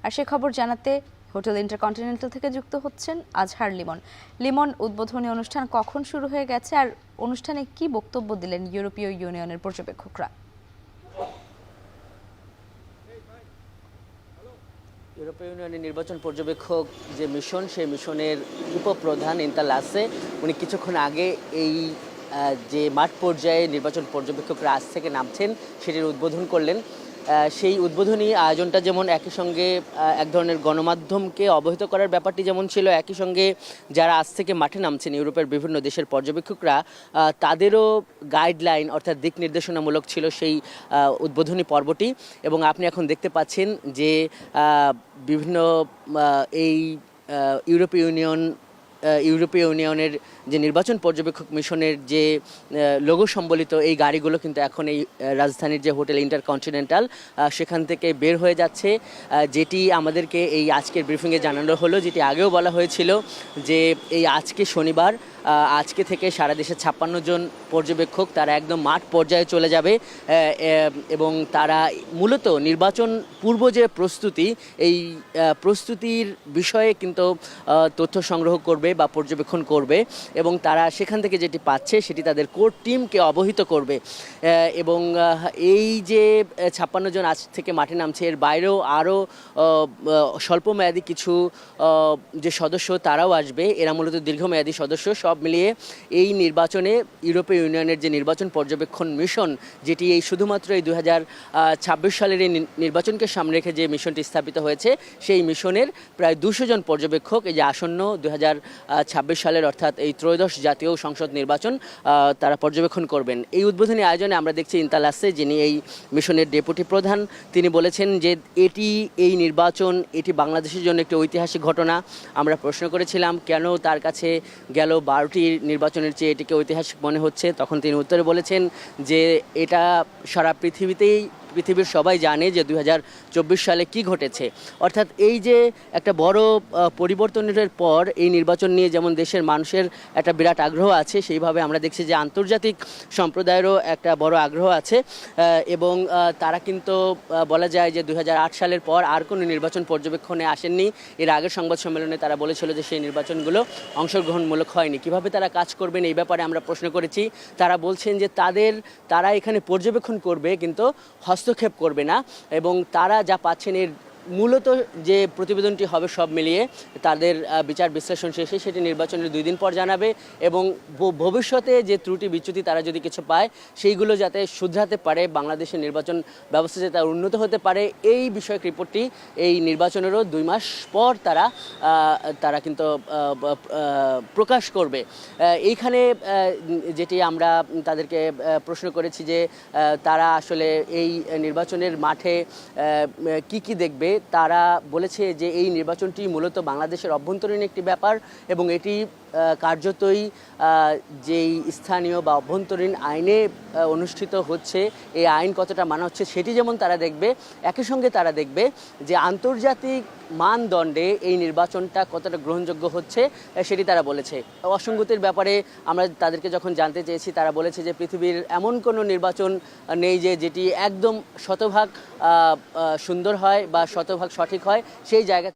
আর সে খবর জানাতে hotel intercontinental থেকে যুক্ত হচ্ছেন আজহার লিমন। লিমন, উদ্বোধনী অনুষ্ঠান কখন শুরু হয়ে গেছে আর অনুষ্ঠানে কি বক্তব্য দিলেন ইউরোপীয় ইউনিয়নের পর্যবেক্ষকরা? ইউরোপীয় ইউনিয়নের নির্বাচন পর্যবেক্ষক যে মিশন, সেই মিশনের উপপ্রধান ইন্তার লাসে উনি কিছুক্ষণ আগে এই যে মাঠ পর্যায়ে নির্বাচন পর্যবেক্ষকরা আজ থেকে নামছেন সেটির উদ্বোধন করলেন। সেই উদ্বোধনী আয়োজনটা যেমন একই সঙ্গে এক ধরনের গণমাধ্যমকে অবহিত করার ব্যাপারটি যেমন ছিল, একই সঙ্গে যারা আজ থেকে মাঠে নামছেন ইউরোপের বিভিন্ন দেশের পর্যবেক্ষকরা তাদেরও গাইডলাইন অর্থাৎ দিক নির্দেশনামূলক ছিল সেই উদ্বোধনী পর্বটি। এবং আপনি এখন দেখতে পাচ্ছেন যে বিভিন্ন এই ইউরোপীয় ইউনিয়নের যে নির্বাচন পর্যবেক্ষক মিশনের যে লোগো সম্বলিত এই গাড়িগুলো কিন্তু এখন এই রাজধানীর যে হোটেল ইন্টারকন্টিনেন্টাল সেখান থেকে বের হয়ে যাচ্ছে, যেটি আমাদেরকে এই আজকের ব্রিফিংয়ে জানানো হলো, যেটি আগেও বলা হয়েছিল যে এই আজকে শনিবার আজকে থেকে সারা দেশে 56 জন পর্যবেক্ষক তারা একদম মাঠ পর্যায়ে চলে যাবে এবং তারা মূলত নির্বাচন পূর্ব যে প্রস্তুতি, এই প্রস্তুতির বিষয়ে কিন্তু তথ্য সংগ্রহ করবে বা পর্যবেক্ষণ করবে এবং তারা সেখান থেকে যেটি পাচ্ছে সেটি তাদের কোর টিমকে অবহিত করবে। এবং এই যে 56 জন আজ থেকে মাঠে নামছে, এর বাইরেও আরও স্বল্পমেয়াদী কিছু যে সদস্য তারাও আসবে, এরা মূলত দীর্ঘমেয়াদী সদস্য। সব মিলিয়ে এই নির্বাচনে ইউরোপীয় ইউনিয়নের যে নির্বাচন পর্যবেক্ষণ মিশন, যেটি এই শুধুমাত্র এই 2026 সালের এই নির্বাচনকে সামনে রেখে যে মিশনটি স্থাপিত হয়েছে, সেই মিশনের প্রায় 200 জন পর্যবেক্ষক এই যে আসন্ন 2026 সালের অর্থাৎ এই ত্রয়োদশ জাতীয় সংসদ নির্বাচন তারা পর্যবেক্ষণ করবেন। এই উদ্বোধনী আয়োজনে আমরা দেখছি ইন্তার লাসে, যিনি এই মিশনের ডেপুটি প্রধান, তিনি বলেছেন যে এই নির্বাচন এটি বাংলাদেশের জন্য একটি ঐতিহাসিক ঘটনা। আমরা প্রশ্ন করেছিলাম কেন তার কাছে গেল 12টি নির্বাচনের চেয়ে এটিকে ঐতিহাসিক মনে হচ্ছে, তখন তিনি উত্তরে বলেছেন যে এটা সারা পৃথিবীর সবাই জানে যে 2024 সালে কি ঘটেছে। অর্থাৎ এই যে একটা বড় পরিবর্তনের পর এই নির্বাচন নিয়ে যেমন দেশের মানুষের একটা বিরাট আগ্রহ আছে, সেইভাবে আমরা দেখছি যে আন্তর্জাতিক সম্প্রদায়েরও একটা বড় আগ্রহ আছে এবং তারা কিন্তু বলা যায় যে 2008 সালের পর আর কোনো নির্বাচন পর্যবেক্ষণে আসেননি। এর আগের সংবাদ সম্মেলনে তারা বলেছিল যে সেই নির্বাচনগুলো অংশগ্রহণমূলক হয়নি। কিভাবে তারা কাজ করবেন এই ব্যাপারে আমরা প্রশ্ন করেছি। তারা বলছেন যে তারা এখানে পর্যবেক্ষণ করবে কিন্তু হস্তক্ষেপ করবে না, এবং তারা যা পাচ্ছেন এর মূলত যে প্রতিবেদনটি হবে সব মিলিয়ে তাদের বিচার বিশ্লেষণ শেষে সেটি নির্বাচনের 2 দিন পর জানাবে এবং ভবিষ্যতে যে ত্রুটি বিচ্যুতি তারা যদি কিছু পায় সেইগুলো যাতে শুধরাতে পারে, বাংলাদেশের নির্বাচন ব্যবস্থা যাতে উন্নত হতে পারে, এই বিষয়ক রিপোর্টটি এই নির্বাচনেরও 2 মাস পর তারা কিন্তু প্রকাশ করবে। এইখানে যেটি আমরা তাদেরকে প্রশ্ন করেছি যে তারা আসলে এই নির্বাচনের মাঠে কি দেখবে, তারা বলেছে যে এই নির্বাচনটি মূলত বাংলাদেশের অভ্যন্তরীণ একটি ব্যাপার এবং এটি কার্যতই যেই স্থানীয় বা অভ্যন্তরীণ আইনে অনুষ্ঠিত হচ্ছে, এই আইন কতটা মানা হচ্ছে সেটি যেমন তারা দেখবে, একই সঙ্গে তারা দেখবে যে আন্তর্জাতিক মানদণ্ডে এই নির্বাচনটা কতটা গ্রহণযোগ্য হচ্ছে সেটি তারা বলেছে। অসঙ্গতির ব্যাপারে আমরা তাদেরকে যখন জানতে চেয়েছি, তারা বলেছে যে পৃথিবীর এমন কোনো নির্বাচন নেই যেটি একদম শতভাগ সুন্দর হয় বা শতভাগ সঠিক হয়। সেই জায়গা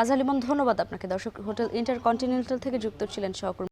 আজহার লিমন, ধন্যবাদ আপনাকে। দর্শক, হোটেল ইন্টারকন্টিনেন্টাল থেকে যুক্ত ছিলেন সহকর্মী